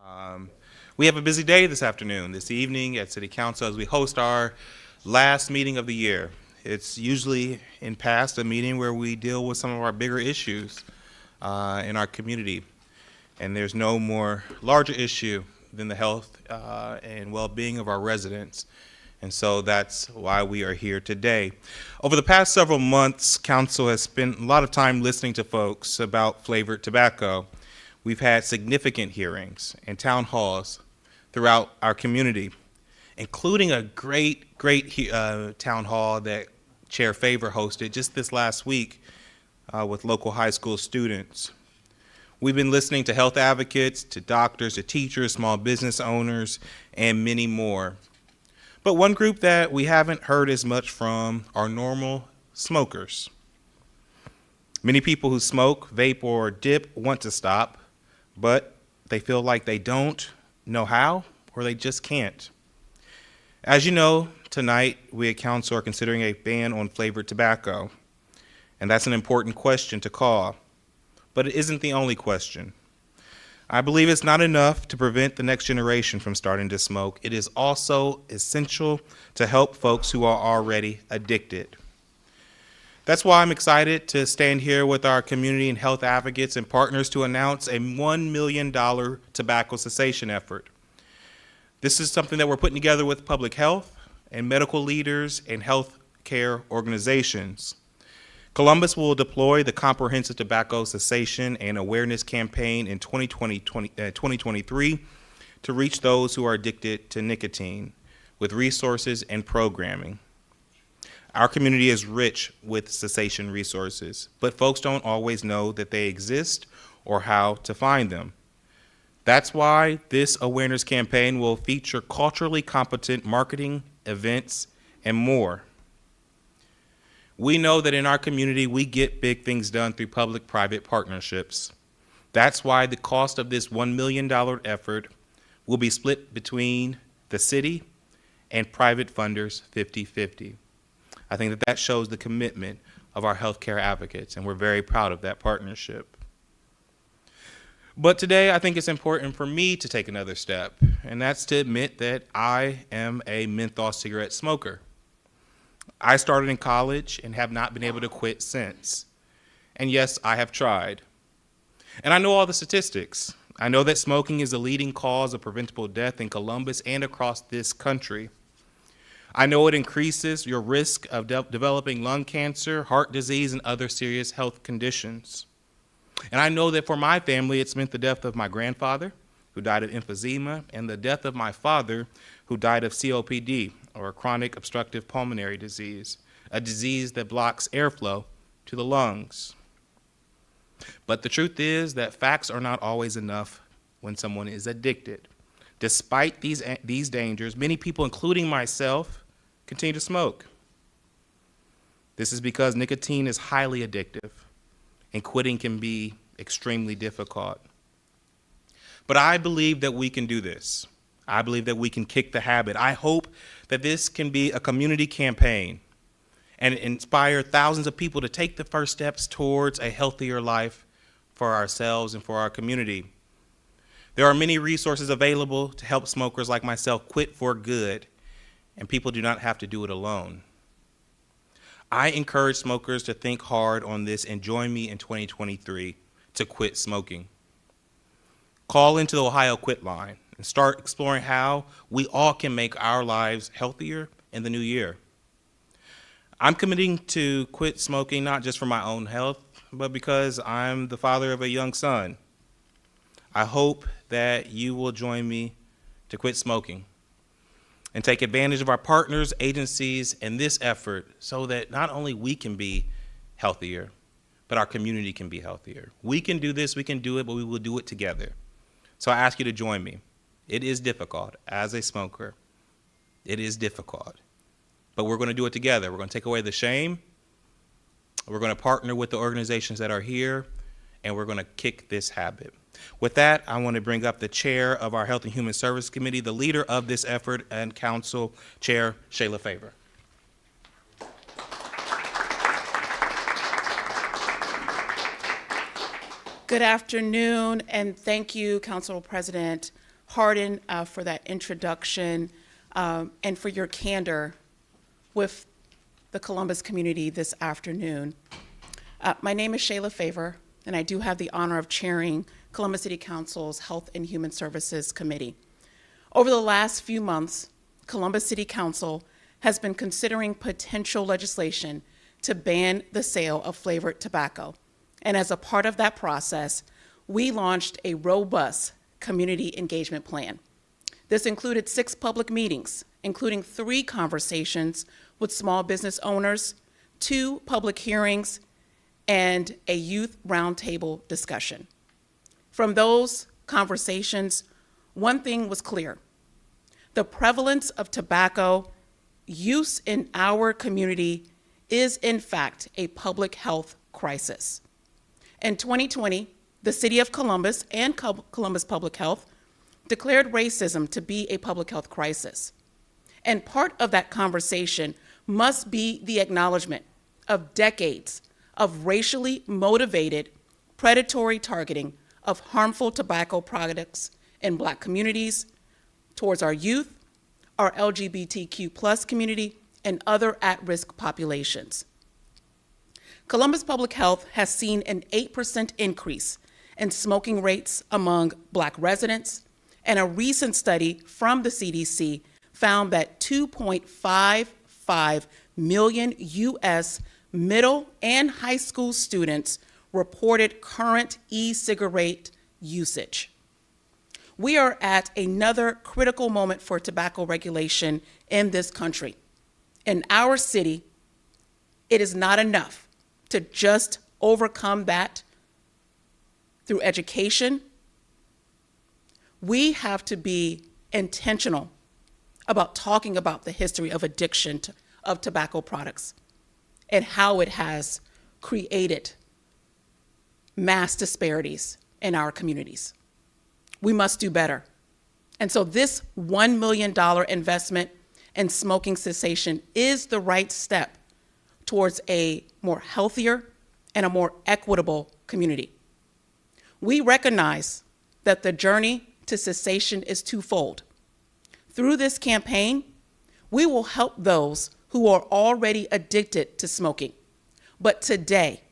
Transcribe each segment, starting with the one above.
Um, we have a busy day this afternoon, this evening at City Council as we host our last meeting of the year. It's usually in past a meeting where we deal with some of our bigger issues in our community. And there's no more larger issue than the health and well-being of our residents. And so that's why we are here today. Over the past several months, Council has spent a lot of time listening to folks about flavored tobacco. We've had significant hearings and town halls throughout our community, including a great town hall that Chair Faber hosted just this last week with local high school students. We've been listening to health advocates, to doctors, to teachers, small business owners, and many more. But one group that we haven't heard as much from are normal smokers. Many people who smoke, vape, or dip want to stop, but they feel like they don't know how or they just can't. As you know, tonight we at Council are considering a ban on flavored tobacco, and that's an important question to call. But it isn't the only question. I believe it's not enough to prevent the next generation from starting to smoke. It is also essential to help folks who are already addicted. That's why I'm excited to stand here with our community and health advocates and partners to announce a $1 million tobacco cessation effort. This is something that we're putting together with public health and medical leaders and health care organizations. Columbus will deploy the Comprehensive Tobacco Cessation and Awareness Campaign in 2023 to reach those who are addicted to nicotine with resources and programming. Our community is rich with cessation resources, but folks don't always know that they exist or how to find them. That's why this awareness campaign will feature culturally competent marketing, events, and more. We know that in our community, we get big things done through public-private partnerships. That's why the cost of this $1 million effort will be split between the city and private funders 50-50. I think that shows the commitment of our healthcare advocates, and we're very proud of that partnership. But today, I think it's important for me to take another step, and that's to admit that I am a menthol cigarette smoker. I started in college and have not been able to quit since. And yes, I have tried. And I know all the statistics. I know that smoking is the leading cause of preventable death in Columbus and across this country. I know it increases your risk of developing lung cancer, heart disease, and other serious health conditions. And I know that for my family, it's meant the death of my grandfather, who died of emphysema, and the death of my father, who died of COPD, or chronic obstructive pulmonary disease, a disease that blocks airflow to the lungs. But the truth is that facts are not always enough when someone is addicted. Despite these dangers, many people, including myself, continue to smoke. This is because nicotine is highly addictive, and quitting can be extremely difficult. But I believe that we can do this. I believe that we can kick the habit. I hope that this can be a community campaign and inspire thousands of people to take the first steps towards a healthier life for ourselves and for our community. There are many resources available to help smokers like myself quit for good, and people do not have to do it alone. I encourage smokers to think hard on this and join me in 2023 to quit smoking. Call into the Ohio Quit Line and start exploring how we all can make our lives healthier in the new year. I'm committing to quit smoking not just for my own health, but because I'm the father of a young son. I hope that you will join me to quit smoking and take advantage of our partners, agencies, and this effort so that not only we can be healthier, but our community can be healthier. We can do this, we can do it, but we will do it together. So I ask you to join me. It is difficult as a smoker. It is difficult. But we're going to do it together. We're going to take away the shame. We're going to partner with the organizations that are here, and we're going to kick this habit. With that, I want to bring up the chair of our Health and Human Service Committee, the leader of this effort and council, Chair Shayla Faber. Good afternoon, and thank you, Council President, Hardin, for that introduction and for your candor with the Columbus community this afternoon. My name is Shayla Faber, and I do have the honor of chairing Columbus City Council's Health and Human Services Committee. Over the last few months, Columbus City Council has been considering potential legislation to ban the sale of flavored tobacco. And as a part of that process, we launched a robust community engagement plan. This included 6 public meetings, including 3 conversations with small business owners, 2 public hearings, and a youth roundtable discussion. From those conversations, one thing was clear. The prevalence of tobacco use in our community is, in fact, a public health crisis. In 2020, the City of Columbus and Columbus Public Health declared racism to be a public health crisis. And part of that conversation must be the acknowledgement of decades of racially motivated predatory targeting of harmful tobacco products in Black communities, towards our youth, our LGBTQ+ community, and other at-risk populations. Columbus Public Health has seen an 8% increase in smoking rates among Black residents, and a recent study from the CDC found that 2.55 million U.S. middle and high school students reported current e-cigarette usage. We are at another critical moment for tobacco regulation in this country. In our city, it is not enough to just overcome that through education. We have to be intentional about talking about the history of addiction of tobacco products and how it has created mass disparities in our communities. We must do better. And so this $1 million investment in smoking cessation is the right step towards a more healthier and a more equitable community. We recognize that the journey to cessation is twofold. Through this campaign, we will help those who are already addicted to smoking. But today,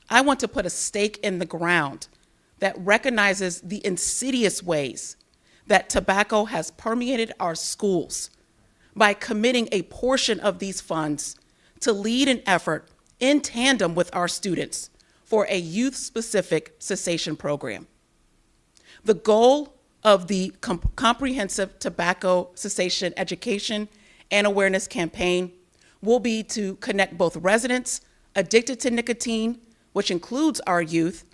I want to put a stake in the ground that recognizes the insidious ways that tobacco has permeated our schools by committing a portion of these funds to lead an effort in tandem with our students for a youth-specific cessation program. The goal of the comprehensive tobacco cessation education and awareness campaign will be to connect both residents addicted to nicotine, which includes our youth,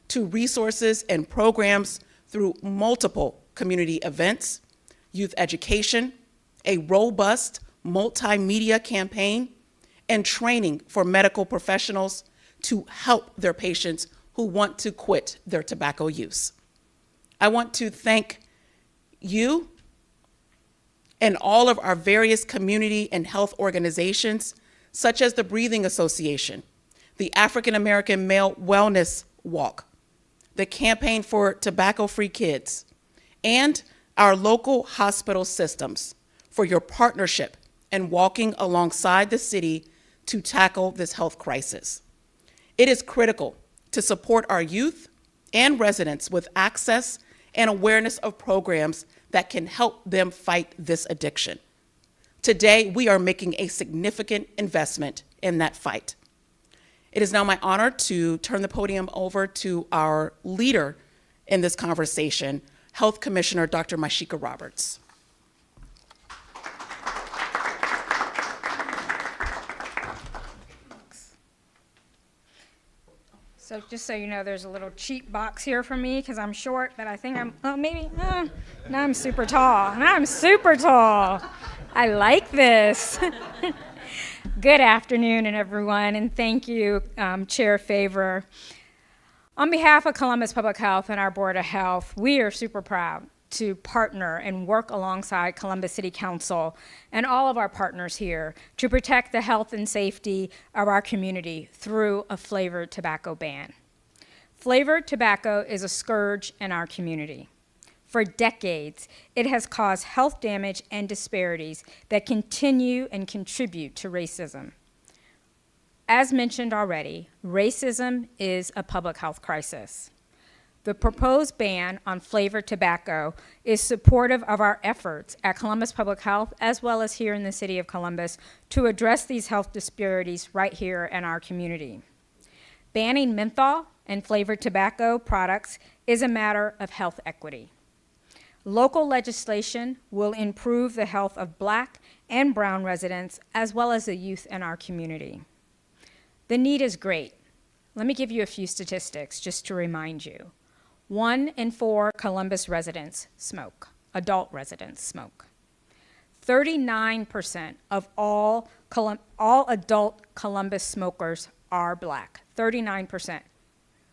to resources and programs through multiple community events, youth education, a robust multimedia campaign, and training for medical professionals to help their patients who want to quit their tobacco use. I want to thank you and all of our various community and health organizations, such as the Breathing Association, the African American Male Wellness Walk, the Campaign for Tobacco-Free Kids, and our local hospital systems for your partnership and walking alongside the city to tackle this health crisis. It is critical to support our youth and residents with access and awareness of programs that can help them fight this addiction. Today, we are making a significant investment in that fight. It is now my honor to turn the podium over to our leader in this conversation, Health Commissioner Dr. Mashika Roberts. So just so you know, there's a little cheap box here for me because I'm short, but I think now I'm super tall. Now I'm super tall. I like this. Good afternoon, everyone, and thank you, Chair Faber. On behalf of Columbus Public Health and our Board of Health, we are super proud to partner and work alongside Columbus City Council and all of our partners here to protect the health and safety of our community through a flavored tobacco ban. Flavored tobacco is a scourge in our community. For decades, it has caused health damage and disparities that continue and contribute to racism. As mentioned already, racism is a public health crisis. The proposed ban on flavored tobacco is supportive of our efforts at Columbus Public Health, as well as here in the city of Columbus, to address these health disparities right here in our community. Banning menthol and flavored tobacco products is a matter of health equity. Local legislation will improve the health of Black and brown residents, as well as the youth in our community. The need is great. Let me give you a few statistics just to remind you. 1 in 4 Columbus residents smoke, adult residents smoke. 39% of all adult Columbus smokers are Black, 39%,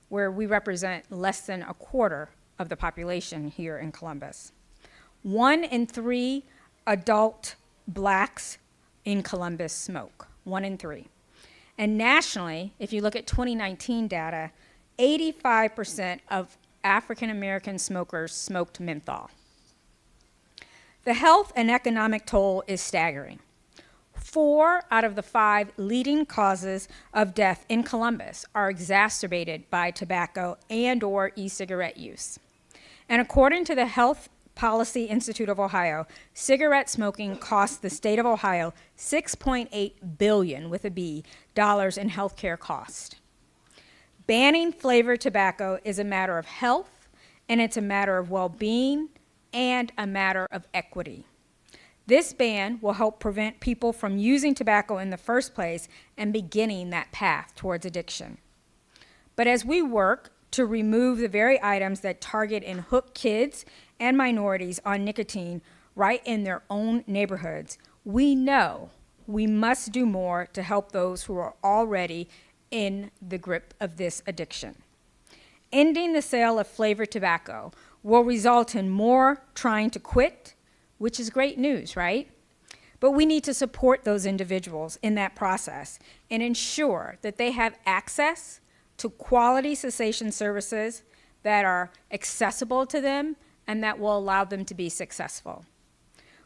where we represent less than a quarter of the population here in Columbus. 1 in 3 adult Blacks in Columbus smoke, 1 in 3. And nationally, if you look at 2019 data, 85% of African American smokers smoked menthol. The health and economic toll is staggering. 4 out of the 5 leading causes of death in Columbus are exacerbated by tobacco and/or e-cigarette use. And according to the Health Policy Institute of Ohio, cigarette smoking costs the state of Ohio $6.8 billion with a B dollars in healthcare costs. Banning flavored tobacco is a matter of health, and it's a matter of well-being, and a matter of equity. This ban will help prevent people from using tobacco in the first place and beginning that path towards addiction. But as we work to remove the very items that target and hook kids and minorities on nicotine right in their own neighborhoods, we know we must do more to help those who are already in the grip of this addiction. Ending the sale of flavored tobacco will result in more trying to quit, which is great news, right? But we need to support those individuals in that process and ensure that they have access to quality cessation services that are accessible to them and that will allow them to be successful.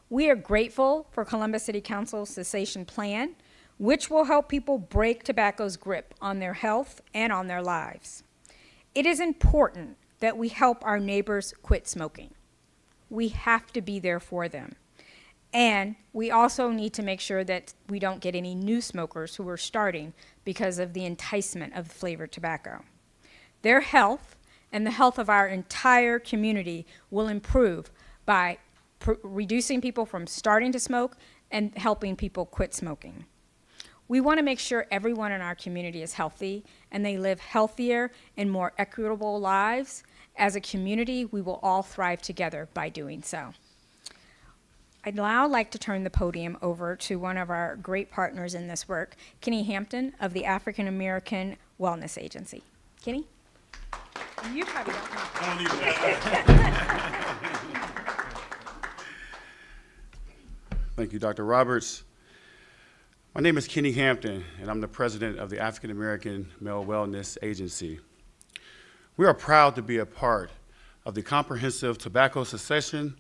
We are grateful for Columbus City Council's cessation plan, which will help people break tobacco's grip on their health and on their lives. It is important that we help our neighbors quit smoking. We have to be there for them. And we also need to make sure that we don't get any new smokers who are starting because of the enticement of flavored tobacco. Their health and the health of our entire community will improve by reducing people from starting to smoke and helping people quit smoking. We want to make sure everyone in our community is healthy and they live healthier and more equitable lives. As a community, we will all thrive together by doing so. I'd now like to turn the podium over to one of our great partners in this work, Kenny Hampton of the African American Wellness Agency. Kenny? You probably don't know. I don't need that. Thank you, Dr. Roberts. My name is Kenny Hampton, and I'm the president of the African American Male Wellness Agency. We are proud to be a part of the comprehensive tobacco cessation,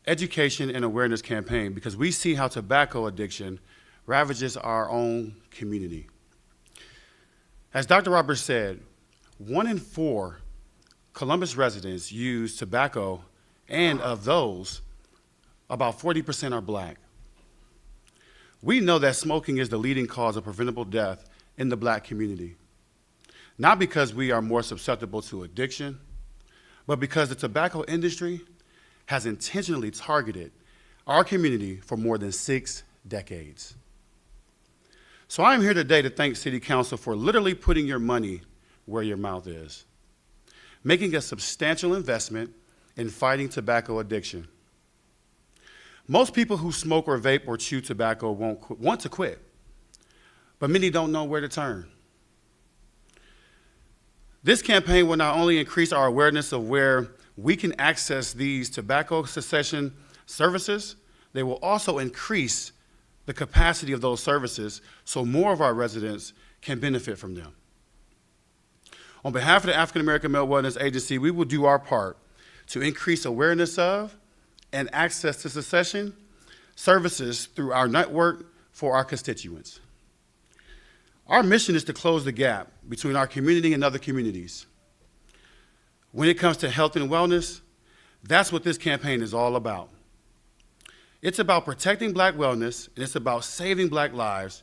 education, and awareness campaign because we see how tobacco addiction ravages our own community. As Dr. Roberts said, 1 in 4 Columbus residents use tobacco, and of those, about 40% are Black. We know that smoking is the leading cause of preventable death in the Black community, not because we are more susceptible to addiction, but because the tobacco industry has intentionally targeted our community for more than 6 decades. So I'm here today to thank City Council for literally putting your money where your mouth is, making a substantial investment in fighting tobacco addiction. Most people who smoke or vape or chew tobacco want to quit, but many don't know where to turn. This campaign will not only increase our awareness of where we can access these tobacco cessation services, they will also increase the capacity of those services so more of our residents can benefit from them. On behalf of the African American Male Wellness Agency, we will do our part to increase awareness of and access to cessation services through our network for our constituents. Our mission is to close the gap between our community and other communities. When it comes to health and wellness, that's what this campaign is all about. It's about protecting Black wellness, and it's about saving Black lives,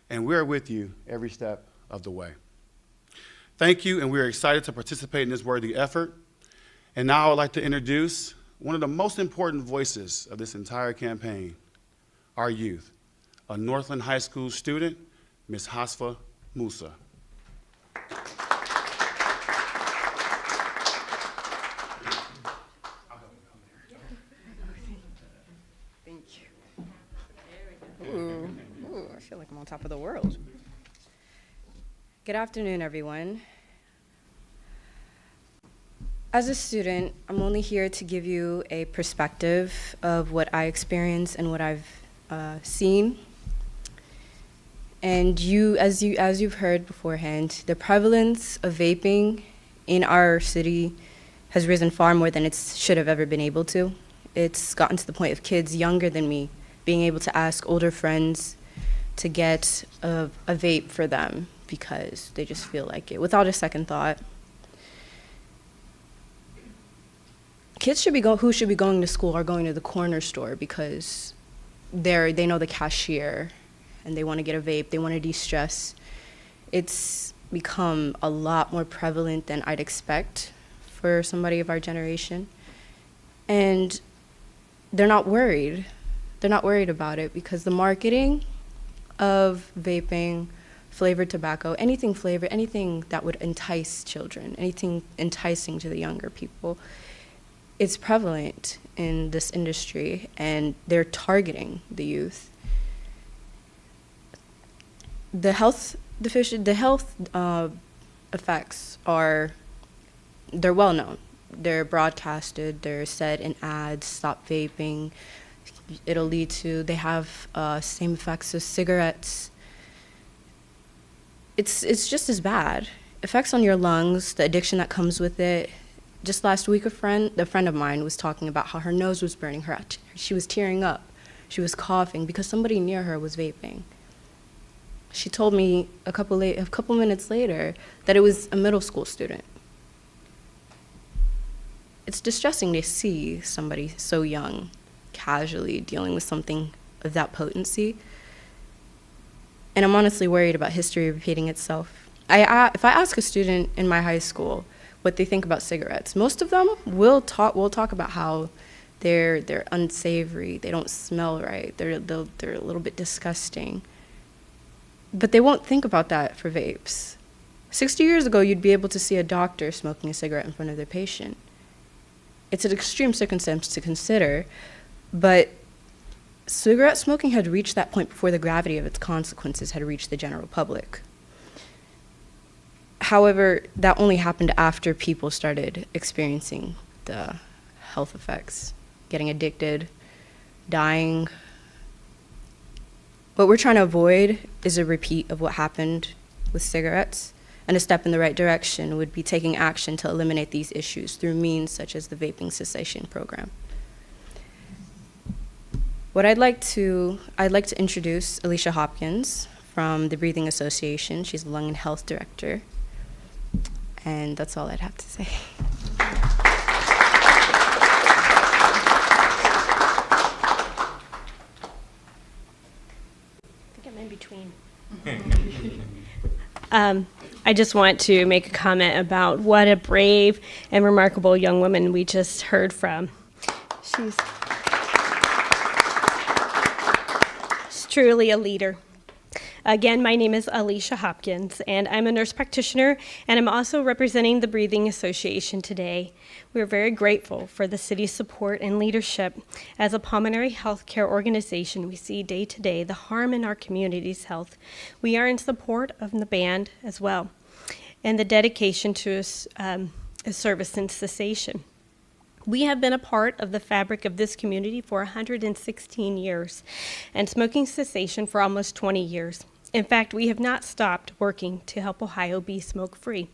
and we're with you every step of the way. Thank you, and we're excited to participate in this worthy effort. And now I'd like to introduce one of the most important voices of this entire campaign, our youth, a Northland High School student, Ms. Hasfa Musa. Thank you. Ooh, I feel like I'm on top of the world. Good afternoon, everyone. As a student, I'm only here to give you a perspective of what I experienced and what I've seen. And as you've heard beforehand, the prevalence of vaping in our city has risen far more than it should have ever been able to. It's gotten to the point of kids younger than me being able to ask older friends to get a vape for them because they just feel like it, without a second thought. Kids who should be going to school are going to the corner store because they know the cashier and they want to get a vape, they want to de-stress. It's become a lot more prevalent than I'd expect for somebody of our generation. And they're not worried. They're not worried about it because the marketing of vaping, flavored tobacco, anything flavored, anything that would entice children, anything enticing to the younger people, it's prevalent in this industry, and they're targeting the youth. The health effects they're well known. They're broadcasted, they're said in ads, stop vaping. It'll lead to, they have same effects as cigarettes. It's just as bad. Effects on your lungs, the addiction that comes with it. Just last week, a friend of mine was talking about how her nose was burning her. She was tearing up. She was coughing because somebody near her was vaping. She told me a couple minutes later that it was a middle school student. It's distressing to see somebody so young casually dealing with something of that potency. And I'm honestly worried about history repeating itself. If I ask a student in my high school what they think about cigarettes, most of them will talk about how they're unsavory, they don't smell right, they're a little bit disgusting. But they won't think about that for vapes. 60 years ago, you'd be able to see a doctor smoking a cigarette in front of their patient. It's an extreme circumstance to consider, but cigarette smoking had reached that point before the gravity of its consequences had reached the general public. However, that only happened after people started experiencing the health effects, getting addicted, dying. What we're trying to avoid is a repeat of what happened with cigarettes, and a step in the right direction would be taking action to eliminate these issues through means such as the vaping cessation program. I'd like to introduce Alicia Hopkins from the Breathing Association. She's the Lung and Health Director. And that's all I'd have to say. I think I'm in between. I just want to make a comment about what a brave and remarkable young woman we just heard from. She's truly a leader. Again, my name is Alicia Hopkins, and I'm a nurse practitioner, and I'm also representing the Breathing Association today. We're very grateful for the city's support and leadership. As a pulmonary health care organization, we see day to day the harm in our community's health. We are in support of the band as well, and the dedication to a service in cessation. We have been a part of the fabric of this community for 116 years, and smoking cessation for almost 20 years. In fact, we have not stopped working to help Ohio be smoke-free.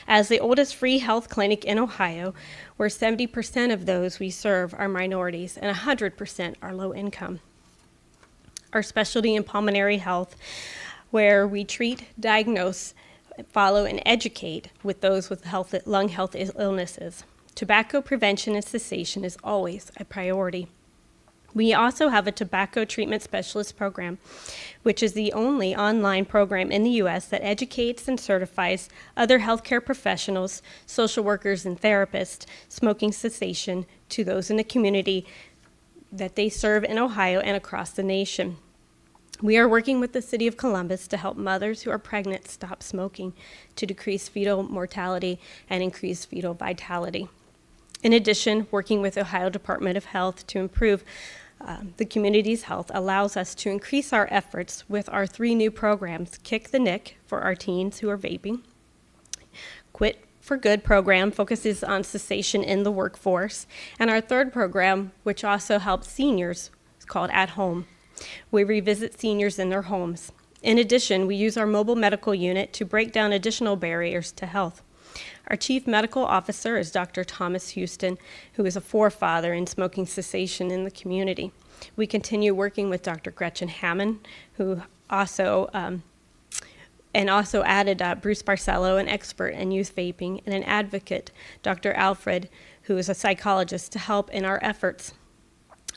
As the oldest free health clinic in Ohio, where 70% of those we serve are minorities and 100% are low income. Our specialty in pulmonary health, where we treat, diagnose, follow, and educate with those with lung health illnesses. Tobacco prevention and cessation is always a priority. We also have a tobacco treatment specialist program, which is the only online program in the U.S. that educates and certifies other healthcare professionals, social workers, and therapists smoking cessation to those in the community that they serve in Ohio and across the nation. We are working with the City of Columbus to help mothers who are pregnant stop smoking to decrease fetal mortality and increase fetal vitality. In addition, working with Ohio Department of Health to improve the community's health allows us to increase our efforts with our 3 new programs: Kick the Nick for our teens who are vaping, Quit for Good program focuses on cessation in the workforce, and our 3rd program, which also helps seniors, is called At Home. We revisit seniors in their homes. In addition, we use our mobile medical unit to break down additional barriers to health. Our chief medical officer is Dr. Thomas Houston, who is a forefather in smoking cessation in the community. We continue working with Dr. Gretchen Hammond, who also added Bruce Barcelo, an expert in youth vaping, and an advocate, Dr. Alfred, who is a psychologist, to help in our efforts,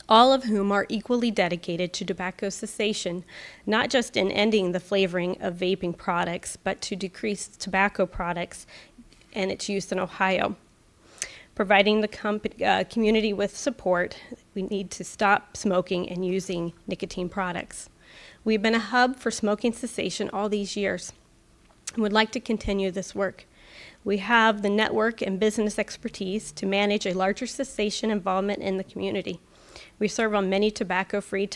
all of whom are equally dedicated to tobacco cessation, not just in ending the flavoring of vaping products, but to decrease tobacco products and its use in Ohio. Providing the community with support, we need to stop smoking and using nicotine products. We've been a hub for smoking cessation all these years and would like to continue this work. We have the network and business expertise to manage a larger cessation involvement in the community. We serve on many tobacco-free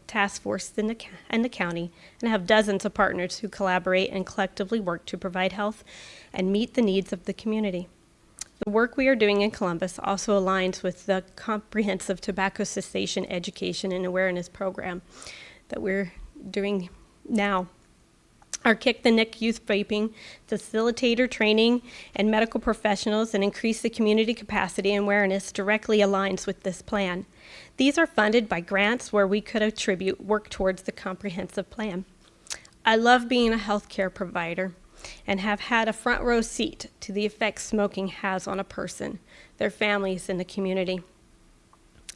task forces in the county and have dozens of partners who collaborate and collectively work to provide health and meet the needs of the community. The work we are doing in Columbus also aligns with the comprehensive tobacco cessation education and awareness program that we're doing now. Our Kick the Nick youth vaping facilitator training and medical professionals and increase the community capacity and awareness directly aligns with this plan. These are funded by grants where we could attribute work towards the comprehensive plan. I love being a healthcare provider and have had a front row seat to the effects smoking has on a person, their families, and the community.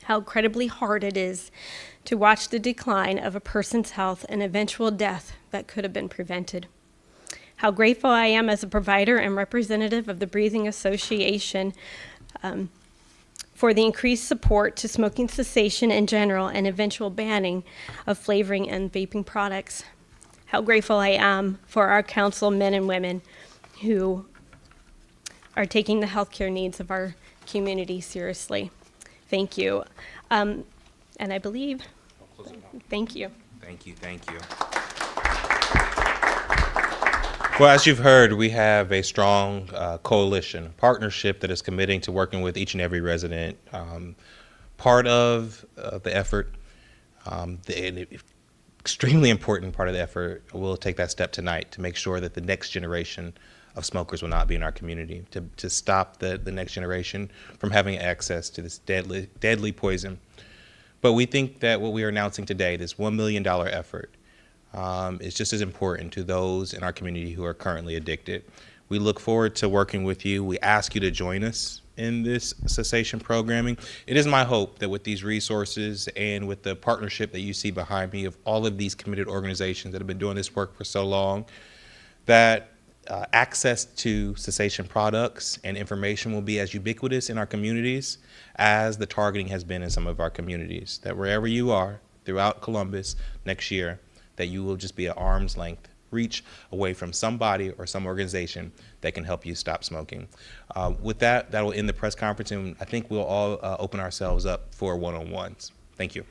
How incredibly hard it is to watch the decline of a person's health and eventual death that could have been prevented. How grateful I am as a provider and representative of the Breathing Association for the increased support to smoking cessation in general and eventual banning of flavoring and vaping products. How grateful I am for our councilmen and women who are taking the healthcare needs of our community seriously. Thank you. And I believe, thank you. Thank you. Well, as you've heard, we have a strong coalition, partnership that is committing to working with each and every resident. Part of the effort, the extremely important part of the effort, we'll take that step tonight to make sure that the next generation of smokers will not be in our community, to stop the next generation from having access to this deadly poison. But we think that what we are announcing today, this $1 million effort, is just as important to those in our community who are currently addicted. We look forward to working with you. We ask you to join us in this cessation programming. It is my hope that with these resources and with the partnership that you see behind me of all of these committed organizations that have been doing this work for so long, that access to cessation products and information will be as ubiquitous in our communities as the targeting has been in some of our communities. That wherever you are throughout Columbus next year, that you will just be at arm's length reach away from somebody or some organization that can help you stop smoking. With that will end the press conference, and I think we'll all open ourselves up for one-on-ones. Thank you.